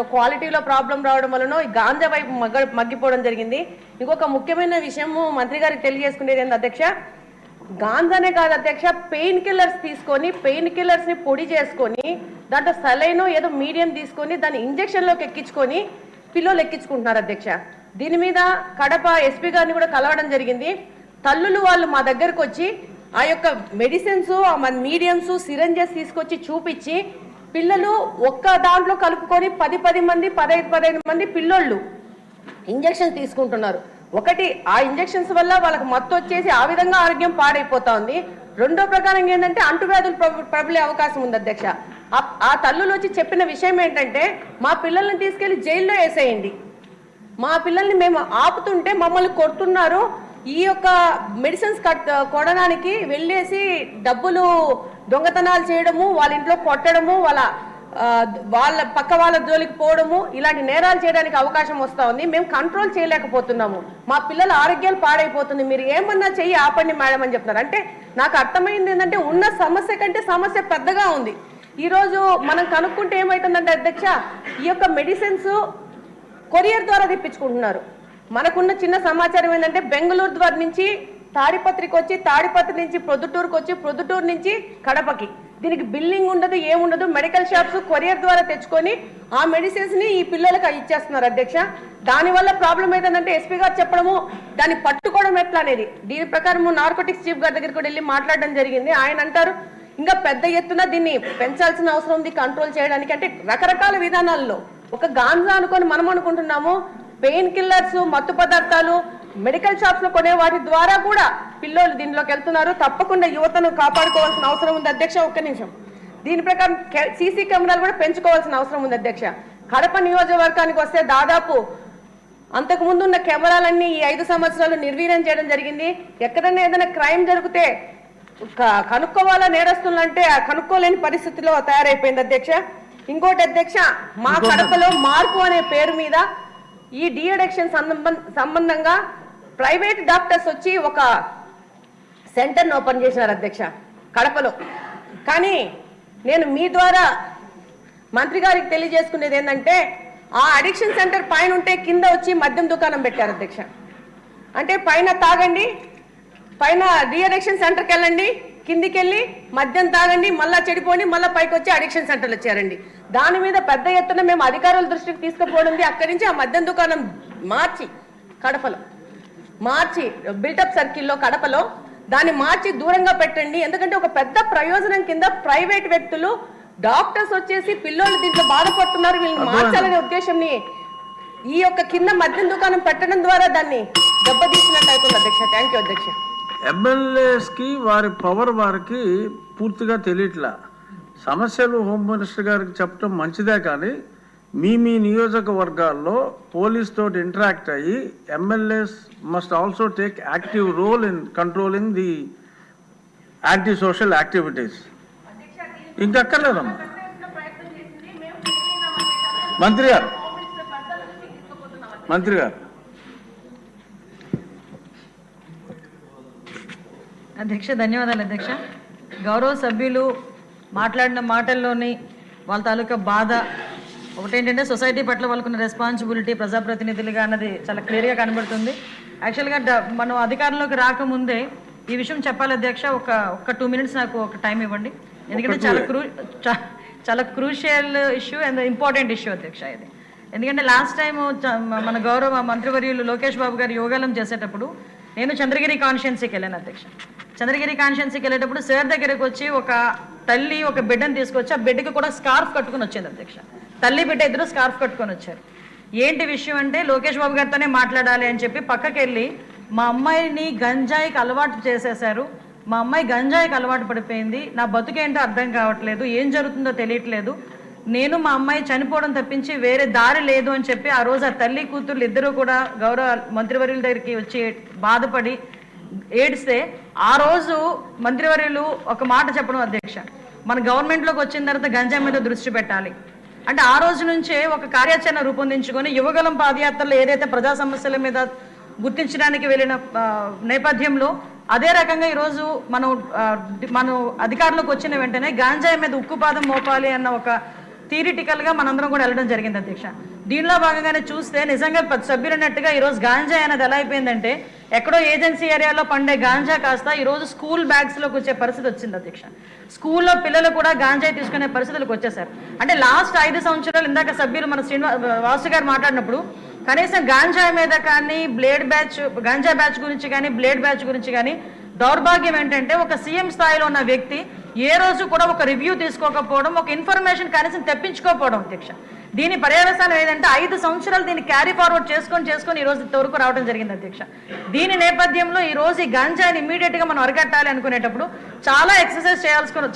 క్వాలిటీలో ప్రాబ్లం రావడం వలన ఈ గాంజా వైపు మగ్గిపోవడం జరిగింది. ఇంకొక ముఖ్యమైన విషయము మంత్రి గారికి తెలియజేసుకునేది ఏంటి అధ్యక్ష, గాంజానే కాదు అధ్యక్ష, పెయిన్ కిల్లర్స్ తీసుకొని పెయిన్ కిల్లర్స్ ని పొడి చేసుకొని దాంట్లో సలైన్ ఏదో మీడియం తీసుకొని దాన్ని ఇంజెక్షన్లోకి ఎక్కించుకొని పిల్లలు ఎక్కించుకుంటున్నారు అధ్యక్ష. దీని మీద కడప ఎస్పీ గారిని కూడా కలవడం జరిగింది. తల్లులు వాళ్ళు మా దగ్గరకు వచ్చి ఆ యొక్క మెడిసిన్స్ మీడియంస్ సిరంజెస్ తీసుకొచ్చి చూపించి పిల్లలు ఒక్క దాంట్లో కలుపుకొని 10 మంది 15 మంది పిల్లోళ్ళు ఇంజెక్షన్ తీసుకుంటున్నారు. ఒకటి ఆ ఇంజెక్షన్స్ వల్ల వాళ్ళకి మత్తు వచ్చేసి ఆ విధంగా ఆరోగ్యం పాడైపోతా ఉంది. రెండో ప్రకారం ఏంటంటే అంటువ్యాధులు ప్రబలే అవకాశం ఉంది అధ్యక్ష. ఆ తల్లులు వచ్చి చెప్పిన విషయం ఏంటంటే మా పిల్లల్ని తీసుకెళ్లి జైల్లో వేసేయండి, మా పిల్లల్ని మేము ఆపుతుంటే మమ్మల్ని కొడుతున్నారు, ఈ యొక్క మెడిసిన్స్ కొనడానికి వెళ్ళేసి డబ్బులు దొంగతనాలు చేయడము, వాళ్ళ ఇంట్లో కొట్టడము, వాళ్ళ పక్క వాళ్ళ జోలికి పోవడము, ఇలాంటి నేరాలు చేయడానికి అవకాశం వస్తూ ఉంది. మేము కంట్రోల్ చేయలేకపోతున్నాము, మా పిల్లల ఆరోగ్యాలు పాడైపోతుంది, మీరు ఏమన్నా చెయ్యి ఆపండి మేడం అని చెప్తున్నారు. అంటే నాకు అర్థమైంది ఏంటంటే ఉన్న సమస్య కంటే సమస్య పెద్దగా ఉంది. ఈరోజు మనం కనుక్కుంటే ఏమవుతుందంటే అధ్యక్ష, ఈ యొక్క మెడిసిన్స్ కొరియర్ ద్వారా తెప్పించుకుంటున్నారు. మనకున్న చిన్న సమాచారం ఏంటంటే బెంగళూరు ద్వారా నుంచి తాడిపత్రికి వచ్చి, తాడిపత్రి నుంచి ప్రొద్దుటూరుకు వచ్చి, ప్రొద్దుటూరు నుంచి కడపకి, దీనికి బిల్లింగ్ ఉండదు, ఏముండదు. మెడికల్ షాప్స్ కొరియర్ ద్వారా తెచ్చుకొని ఆ మెడిసిన్స్ ని ఈ పిల్లలకు ఇచ్చేస్తున్నారు అధ్యక్ష. దానివల్ల ప్రాబ్లం ఏంటంటే ఎస్పీ గారు చెప్పడము, దాన్ని పట్టుకోవడం ఎట్లా అనేది. దీని ప్రకారం నార్కోటిక్స్ చీఫ్ గారి దగ్గరికి వెళ్ళి మాట్లాడడం జరిగింది. ఆయన అంటారు ఇంకా పెద్ద ఎత్తున దీన్ని పెంచాల్సిన అవసరం ఉంది కంట్రోల్ చేయడానికి. అంటే రకరకాల విధానాల్లో ఒక గాంజా అనుకొని మనం అనుకుంటున్నాము, పెయిన్ కిల్లర్స్ మత్తు పదార్థాలు మెడికల్ షాప్స్ లో కొనే వాటి ద్వారా కూడా పిల్లలు దీనిలోకి వెళ్తున్నారు. తప్పకుండా యువతను కాపాడుకోవాల్సిన అవసరం ఉంది అధ్యక్ష. ఒక్క నిమిషం, దీని ప్రకారం సీసీ కెమెరాలు కూడా పెంచుకోవాల్సిన అవసరం ఉంది అధ్యక్ష. కడప నియోజకవర్గానికి వస్తే దాదాపు అంతకుముందు ఉన్న కెమెరాలన్నీ ఈ 5 సంవత్సరాలు నిర్వీర్యం చేయడం జరిగింది. ఎక్కడైనా ఏదైనా క్రైమ్ జరిగితే కనుక్కోవాలా నేరస్తులంటే కనుక్కోలేని పరిస్థితిలో తయారైపోయింది అధ్యక్ష. ఇంకోటి అధ్యక్ష, మా కడపలో మార్పు అనే పేరు మీద ఈ డి అడిక్షన్ సంబంధంగా ప్రైవేట్ డాక్టర్స్ వచ్చి ఒక సెంటర్ని ఓపెన్ చేసినారు అధ్యక్ష కడపలో. కానీ నేను మీ ద్వారా మంత్రి గారికి తెలియజేసుకునేది ఏంటంటే, ఆ అడిక్షన్ సెంటర్ పైన ఉంటే కింద వచ్చి మద్యం దుకాణం పెట్టారు అధ్యక్ష. అంటే పైన తాగండి, పైన డి అడిక్షన్ సెంటర్కి వెళ్ళండి, కిందికి వెళ్ళి మద్యం తాగండి, మళ్ళా చెడిపోండి, మళ్ళీ పైకి వచ్చి అడిక్షన్ సెంటర్లు వచ్చారండి. దాని మీద పెద్ద ఎత్తున మేము అధికారుల దృష్టికి తీసుకుపోవడం, అక్కడి నుంచి ఆ మద్యం దుకాణం మార్చి కడపలో మార్చి బిల్టప్ సర్కిల్లో కడపలో దాన్ని మార్చి దూరంగా పెట్టండి. ఎందుకంటే ఒక పెద్ద ప్రయోజనం కింద ప్రైవేట్ వ్యక్తులు డాక్టర్స్ వచ్చేసి పిల్లలు దీంట్లో బాధపడుతున్నారు, వీళ్ళని మార్చాలనే ఉద్దేశంని ఈ యొక్క కింద మద్యం దుకాణం పెట్టడం ద్వారా దాన్ని దెబ్బతీసినట్టు అవుతుంది అధ్యక్ష. థ్యాంక్ యూ అధ్యక్ష. ఎమ్మెల్యేస్కి వారి పవర్ వారికి పూర్తిగా తెలియట్లా. సమస్యలు హోమ్ మినిస్టర్ గారికి చెప్పడం మంచిదే, కానీ మీ నియోజకవర్గాల్లో పోలీస్ తోటి ఇంటరాక్ట్ అయ్యి MLAs must also take active role in controlling the anti social activities. ఇంకక్కర్లేదమ్మా మంత్రి గారు. అధ్యక్ష ధన్యవాదాలు అధ్యక్ష. గౌరవ సభ్యులు మాట్లాడిన మాటల్లోని వాళ్ళ తాలూకా బాధ ఒకటేంటంటే సొసైటీ పట్ల వాళ్ళకున్న రెస్పాన్సిబిలిటీ ప్రజాప్రతినిధులుగా అన్నది చాలా క్లియర్గా కనబడుతుంది. యాక్చువల్గా మనం అధికారంలోకి రాకముందే ఈ విషయం చెప్పాలి అధ్యక్ష. ఒక 2 minutes నాకు ఒక టైం ఇవ్వండి, ఎందుకంటే చాలా crucial issue and important issue అధ్యక్ష ఇది. ఎందుకంటే లాస్ట్ టైం మన గౌరవ మంత్రివర్యులు లోకేష్ బాబు గారు యోగాలం చేసేటప్పుడు నేను చంద్రగిరి కాన్స్టిట్యున్సీకి వెళ్ళాను అధ్యక్ష. చంద్రగిరి కాన్స్టిట్యున్సీకి వెళ్ళేటప్పుడు సార్ దగ్గరకు వచ్చి ఒక తల్లి ఒక బిడ్డను తీసుకొచ్చి ఆ బిడ్డకి కూడా స్కార్ఫ్ కట్టుకుని వచ్చింది అధ్యక్ష. తల్లి బిడ్డ ఇద్దరు స్కార్ఫ్ కట్టుకొని వచ్చారు. ఏంటి విషయం అంటే లోకేష్ బాబు గారితోనే మాట్లాడాలి అని చెప్పి పక్కకి వెళ్ళి మా అమ్మాయిని గంజాయికి అలవాటు చేసేశారు, మా అమ్మాయి గంజాయికి అలవాటు పడిపోయింది, నా బతుకేంటో అర్థం కావట్లేదు, ఏం జరుగుతుందో తెలియట్లేదు, నేను మా అమ్మాయి చనిపోవడం తప్పించి వేరే దారి లేదు అని చెప్పి ఆ రోజు ఆ తల్లి కూతుర్లు ఇద్దరు కూడా గౌరవ మంత్రివర్యుల దగ్గరికి వచ్చి బాధపడి ఏడిస్తే ఆ రోజు మంత్రివర్యులు ఒక మాట చెప్పడం అధ్యక్ష, మన గవర్నమెంట్లోకి వచ్చిన తర్వాత గంజాయి మీద దృష్టి పెట్టాలి అంటే ఆ రోజు నుంచే ఒక కార్యాచరణ రూపొందించుకొని యువగలం పాదయాత్రలో ఏదైతే ప్రజా సమస్యల మీద గుర్తించడానికి వెళ్ళిన నేపథ్యంలో అదే రకంగా ఈరోజు మనం అధికారంలోకి వచ్చిన వెంటనే గాంజాయి మీద ఉక్కుపాదం మోపాలి అన్న ఒక థియరిటికల్గా మనందరం కూడా వెళ్ళడం జరిగింది అధ్యక్ష. దీనిలో భాగంగానే చూస్తే నిజంగా సభ్యులు అన్నట్టుగా ఈరోజు గాంజా అనేది ఎలా అయిపోయిందంటే ఎక్కడో ఏజెన్సీ ఏరియాలో పండే గాంజా కాస్త ఈరోజు స్కూల్ బ్యాగ్స్లోకి వచ్చే పరిస్థితి వచ్చింది అధ్యక్ష. స్కూల్లో పిల్లలు కూడా గాంజాయి తీసుకునే పరిస్థితులకు వచ్చేసారు. అంటే లాస్ట్ 5 సంవత్సరాలు ఇందాక సభ్యులు మన వాసు గారు మాట్లాడినప్పుడు కనీసం గాంజా మీద కానీ గాంజా బ్యాచ్ గురించి కానీ బ్లేడ్ బ్యాచ్ గురించి కానీ దౌర్భాగ్యం ఏంటంటే ఒక సీఎం స్థాయిలో ఉన్న వ్యక్తి ఏ రోజు కూడా ఒక రివ్యూ తీసుకోకపోవడం, ఒక ఇన్ఫర్మేషన్ కనీసం తెప్పించుకోకపోవడం అధ్యక్ష. దీని పర్యవసానం ఏదంటే 5 సంవత్సరాలు దీన్ని క్యారీ ఫార్వర్డ్ చేసుకొని ఈ రోజు ఇంతవరకు రావడం జరిగింది అధ్యక్ష. దీని నేపథ్యంలో ఈ రోజు ఈ గంజాయిని ఇమీడియట్గా మనం అరికట్టాలి అనుకునేటప్పుడు చాలా ఎక్సర్సైజ్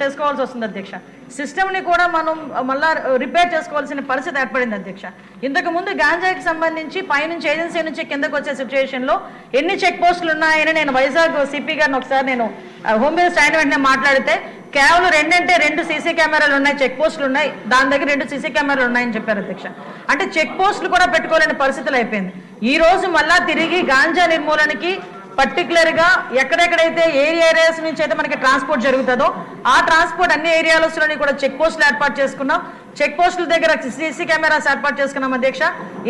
చేసుకోవాల్సి వస్తుంది అధ్యక్ష. సిస్టమ్ని కూడా మనం మళ్ళా రిపేర్ చేసుకోవాల్సిన పరిస్థితి ఏర్పడింది అధ్యక్ష. ఇంతకు ముందు గాంజాకి సంబంధించి పైనుంచి ఏజెన్సీ నుంచి కిందకు వచ్చే సిచ్యువేషన్లో ఎన్ని చెక్ పోస్టులు ఉన్నాయని నేను వైజాగ్ సిపి గారిని ఒకసారి నేను హోమ్ మినిస్టర్ అయిన వెంటనే మాట్లాడితే కేవలం 2 సీసీ కెమెరాలు ఉన్నాయి, చెక్ పోస్టులు ఉన్నాయి, దాని దగ్గర 2 సీసీ కెమెరాలు ఉన్నాయని చెప్పారు అధ్యక్ష. అంటే చెక్ పోస్టులు కూడా పెట్టుకోలేని పరిస్థితులు అయిపోయింది. ఈ రోజు మళ్ళా తిరిగి గాంజా నిర్మూలనకి పర్టికులర్గా ఎక్కడెక్కడైతే ఏరియాస్ నుంచి అయితే మనకి ట్రాన్స్పోర్ట్ జరుగుతుందో ఆ ట్రాన్స్పోర్ట్ అన్ని ఏరియాలలోని కూడా చెక్ పోస్టులు ఏర్పాటు చేసుకున్నాం. చెక్ పోస్టుల దగ్గర సీసీ కెమెరాస్ ఏర్పాటు చేసుకున్నాం అధ్యక్ష.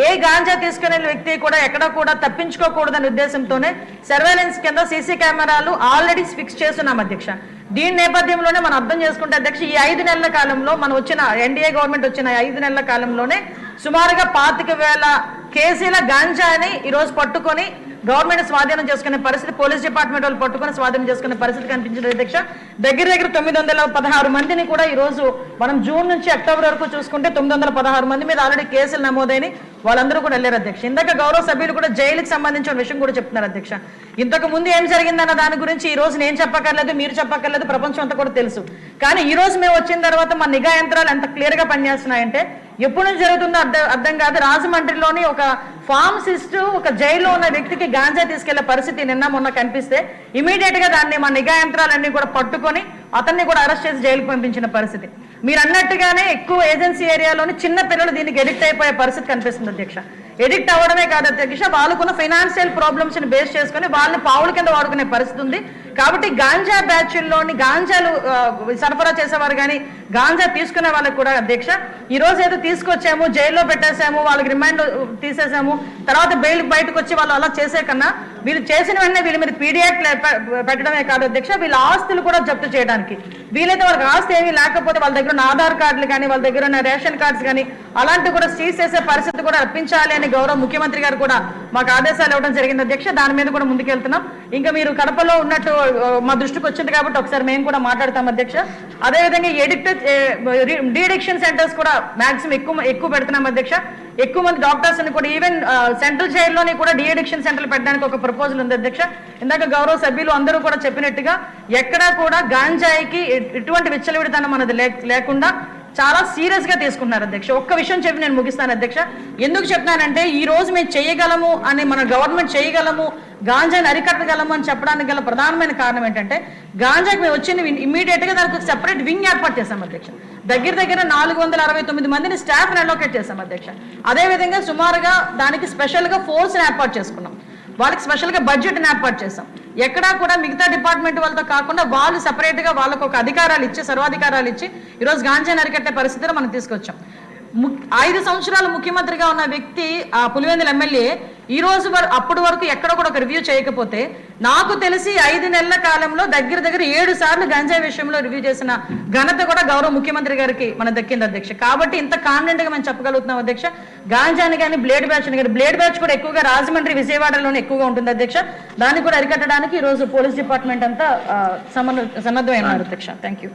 ఏ గాంజా తీసుకునే వ్యక్తి కూడా ఎక్కడ కూడా తప్పించుకోకూడదనే ఉద్దేశంతోనే సర్వేలెన్స్ కింద సీసీ కెమెరాలు ఆల్రెడీ ఫిక్స్ చేస్తున్నాం అధ్యక్ష. దీని నేపథ్యంలోనే మనం అర్థం చేసుకుంటే అధ్యక్ష ఈ 5 నెలల కాలంలో మనం వచ్చిన ఎన్డీఏ గవర్నమెంట్ వచ్చిన 5 నెలల కాలంలోనే సుమారుగా 25,000 కేజీల గాంజాని ఈరోజు పట్టుకొని గవర్నమెంట్ స్వాధీనం చేసుకునే పరిస్థితి, పోలీస్ డిపార్ట్మెంట్ వాళ్ళు పట్టుకొని స్వాధీనం చేసుకునే పరిస్థితి కనిపించింది అధ్యక్ష. దగ్గర 916 మందిని కూడా ఈ రోజు మనం జూన్ నుంచి అక్టోబర్ వరకు చూసుకుంటే 916 మంది మీద ఆల్రెడీ కేసులు నమోదైన వాళ్ళందరూ కూడా వెళ్ళారు అధ్యక్ష. ఇందాక గౌరవ సభ్యులు కూడా జైలుకి సంబంధించిన విషయం కూడా చెప్తున్నారు అధ్యక్ష. ఇంతకు ముందు ఏం జరిగిందన్న దాని గురించి ఈ రోజు నేను చెప్పక్కర్లేదు, మీరు చెప్పక్కర్లేదు, ప్రపంచం అంతా కూడా తెలుసు. కానీ ఈ రోజు మేము వచ్చిన తర్వాత మా నిఘా యంత్రాలు ఎంత క్లియర్ గా పనిచేస్తున్నాయంటే ఎప్పుడు నుంచి జరుగుతుందో అర్థం కాదు. రాజమండ్రిలోని ఒక ఫార్మసిస్ట్ ఒక జైల్లో ఉన్న వ్యక్తికి గాంజా తీసుకెళ్లే పరిస్థితి నిన్న మొన్న కనిపిస్తే ఇమీడియట్ గా దాన్ని మా నిఘా యంత్రాలన్నీ కూడా పట్టుకొని అతన్ని కూడా అరెస్ట్ చేసి జైలుకు పంపించిన పరిస్థితి. మీరు అన్నట్టుగానే ఎక్కువ ఏజెన్సీ ఏరియాలోని చిన్న పిల్లలు దీనికి ఎడిక్ట్ అయిపోయే పరిస్థితి కనిపిస్తుంది అధ్యక్ష. ఎడిక్ట్ అవ్వడమే కాదు అధ్యక్ష, వాళ్ళకున్న ఫైనాన్షియల్ ప్రాబ్లమ్స్ ని బేస్ చేసుకుని వాళ్ళని పావుల కింద వాడుకునే పరిస్థితి ఉంది. కాబట్టి గాంజా బ్యాచ్ల్లోని గాంజాలు సరఫరా చేసేవారు కానీ గాంజా తీసుకునే వాళ్ళకి కూడా అధ్యక్ష ఈ రోజు ఏదో తీసుకొచ్చాము, జైల్లో పెట్టేసాము, వాళ్ళకి రిమాండ్ తీసేసాము, తర్వాత బెయిల్ బయటకు వచ్చి వాళ్ళు అలా చేసే కన్నా వీళ్ళు చేసిన వెంటనే వీళ్ళ మీద పీడియాక్ట్ పెట్టడమే కాదు అధ్యక్ష, వీళ్ళ ఆస్తులు కూడా జప్తు చేయడానికి వీలైతే వాళ్ళకి ఆస్తి ఏమీ లేకపోతే వాళ్ళ దగ్గర ఉన్న ఆధార్ కార్డులు కానీ వాళ్ళ దగ్గర ఉన్న రేషన్ కార్డ్స్ కానీ అలాంటివి కూడా సీజ్ చేసే పరిస్థితి కూడా రప్పించాలి అని గౌరవ ముఖ్యమంత్రి గారు కూడా మాకు ఆదేశాలు ఇవ్వడం జరిగింది అధ్యక్ష. దాని మీద కూడా ముందుకెళ్తున్నాం. ఇంకా మీరు కడపలో ఉన్నట్టు మా దృష్టికి వచ్చింది కాబట్టి ఒకసారి మేము కూడా మాట్లాడతాం అధ్యక్ష. అదేవిధంగా డీఅడిక్షన్ సెంటర్స్ కూడా మాక్సిమం ఎక్కువ పెడుతున్నాం అధ్యక్ష. ఎక్కువ మంది డాక్టర్స్ ని కూడా ఈవెన్ సెంట్రల్ జైల్లోని కూడా డీఅడిక్షన్ సెంటర్లు పెట్టడానికి ఒక ప్రపోజల్ ఉంది అధ్యక్ష. ఇందాక గౌరవ సభ్యులు అందరూ కూడా చెప్పినట్టుగా ఎక్కడా కూడా గాంజాయికి ఎటువంటి విచ్చలవిడితనం అనేది లేకుండా చాలా సీరియస్ గా తీసుకున్నారు అధ్యక్ష. ఒక్క విషయం చెప్పి నేను ముగిస్తాను అధ్యక్ష. ఎందుకు చెప్తున్నానంటే ఈ రోజు మేము చేయగలము అని మన గవర్నమెంట్ చేయగలము, గాంజాని అరికట్టగలము అని చెప్పడానికి గల ప్రధానమైన కారణం ఏంటంటే గాంజాకి మేము వచ్చింది ఇమీడియట్ గా దానికి ఒక సెపరేట్ వింగ్ ఏర్పాటు చేశాం అధ్యక్ష. దగ్గర 469 మందిని స్టాఫ్ అలోకేట్ చేశాం అధ్యక్ష. అదేవిధంగా సుమారుగా దానికి స్పెషల్ గా ఫోర్స్ ఏర్పాటు చేసుకున్నాం, వాళ్ళకి స్పెషల్ గా బడ్జెట్ ఏర్పాటు చేశాం. ఎక్కడా కూడా మిగతా డిపార్ట్మెంట్ వాళ్ళతో కాకుండా వాళ్ళు సపరేట్ గా వాళ్ళకు ఒక అధికారాలు ఇచ్చి సర్వాధికారాలు ఇచ్చి ఈరోజు గాంజాని అరికట్టే పరిస్థితిలో మనం తీసుకొచ్చాం. 5 సంవత్సరాలు ముఖ్యమంత్రిగా ఉన్న వ్యక్తి ఆ పులివెందుల ఎమ్మెల్యే ఈ రోజు అప్పటి వరకు ఎక్కడ కూడా ఒక రివ్యూ చేయకపోతే నాకు తెలిసి 5 నెలల కాలంలో దగ్గర 7 సార్లు గంజాయి విషయంలో రివ్యూ చేసిన ఘనత కూడా గౌరవ ముఖ్యమంత్రి గారికి మన దక్కింది అధ్యక్ష. కాబట్టి ఇంత కాన్ఫిడెంట్ గా మేము చెప్పగలుగుతున్నాం అధ్యక్ష. గాంజాని కానీ బ్లేడ్ బ్యాచ్ కానీ బ్లేడ్ బ్యాచ్ కూడా ఎక్కువగా రాజమండ్రి విజయవాడలోనే ఎక్కువగా ఉంటుంది అధ్యక్ష. దాన్ని కూడా అరికట్టడానికి ఈ రోజు పోలీస్ డిపార్ట్మెంట్ అంతా సన్నద్ధమైనారు అధ్యక్ష. Thank you.